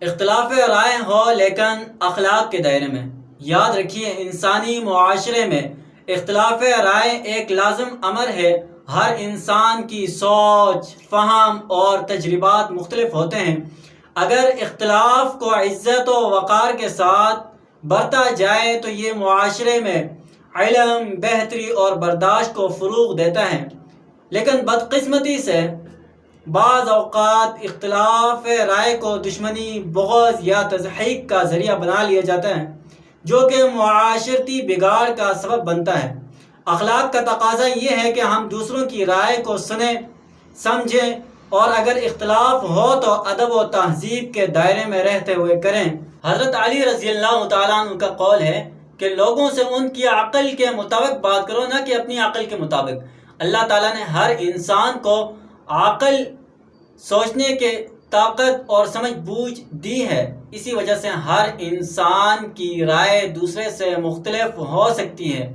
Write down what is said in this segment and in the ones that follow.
اختلاف رائے ہو لیکن اخلاق کے دائرے میں۔ یاد رکھیے، انسانی معاشرے میں اختلاف رائے ایک لازم امر ہے۔ ہر انسان کی سوچ، فہم اور تجربات مختلف ہوتے ہیں۔ اگر اختلاف کو عزت و وقار کے ساتھ برتا جائے تو یہ معاشرے میں علم، بہتری اور برداشت کو فروغ دیتا ہے۔ لیکن بدقسمتی سے بعض اوقات اختلاف رائے کو دشمنی، بغض یا تضحیک کا ذریعہ بنا لیا جاتا ہے، جو کہ معاشرتی بگاڑ کا سبب بنتا ہے۔ اخلاق کا تقاضا یہ ہے کہ ہم دوسروں کی رائے کو سنیں، سمجھیں اور اگر اختلاف ہو تو ادب و تہذیب کے دائرے میں رہتے ہوئے کریں۔ حضرت علی رضی اللہ تعالیٰ عنہ کا قول ہے کہ لوگوں سے ان کی عقل کے مطابق بات کرو، نہ کہ اپنی عقل کے مطابق۔ اللہ تعالیٰ نے ہر انسان کو عقل، سوچنے کے طاقت اور سمجھ بوجھ دی ہے۔ اسی وجہ سے ہر انسان کی رائے دوسرے سے مختلف ہو سکتی ہے۔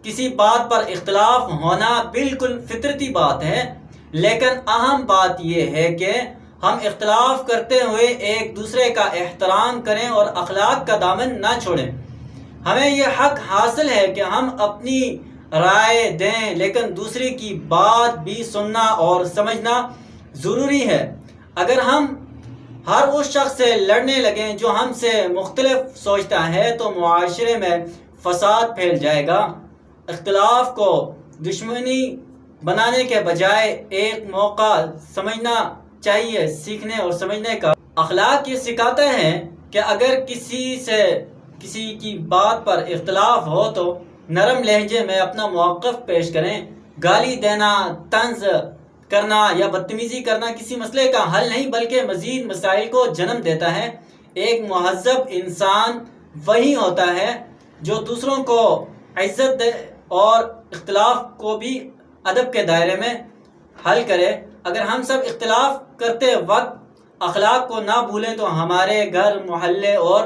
کسی بات پر اختلاف ہونا بالکل فطرتی بات ہے، لیکن اہم بات یہ ہے کہ ہم اختلاف کرتے ہوئے ایک دوسرے کا احترام کریں اور اخلاق کا دامن نہ چھوڑیں۔ ہمیں یہ حق حاصل ہے کہ ہم اپنی رائے دیں، لیکن دوسرے کی بات بھی سننا اور سمجھنا ضروری ہے۔ اگر ہم ہر اس شخص سے لڑنے لگیں جو ہم سے مختلف سوچتا ہے تو معاشرے میں فساد پھیل جائے گا۔ اختلاف کو دشمنی بنانے کے بجائے ایک موقع سمجھنا چاہیے سیکھنے اور سمجھنے کا۔ اخلاق یہ سکھاتا ہے کہ اگر کسی کی بات پر اختلاف ہو تو نرم لہجے میں اپنا موقف پیش کریں۔ گالی دینا، طنز کرنا یا بدتمیزی کرنا کسی مسئلے کا حل نہیں بلکہ مزید مسائل کو جنم دیتا ہے۔ ایک مہذب انسان وہی ہوتا ہے جو دوسروں کو عزت دے اور اختلاف کو بھی ادب کے دائرے میں حل کرے۔ اگر ہم سب اختلاف کرتے وقت اخلاق کو نہ بھولیں تو ہمارے گھر، محلے اور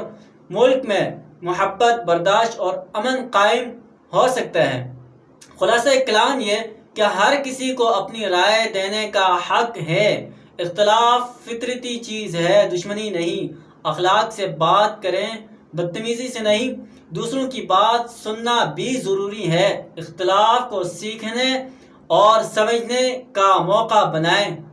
ملک میں محبت، برداشت اور امن قائم ہو سکتا ہے۔ خلاصہ کلام یہ کہ ہر کسی کو اپنی رائے دینے کا حق ہے۔ اختلاف فطرتی چیز ہے، دشمنی نہیں۔ اخلاق سے بات کریں، بدتمیزی سے نہیں۔ دوسروں کی بات سننا بھی ضروری ہے۔ اختلاف کو سیکھنے اور سمجھنے کا موقع بنائیں۔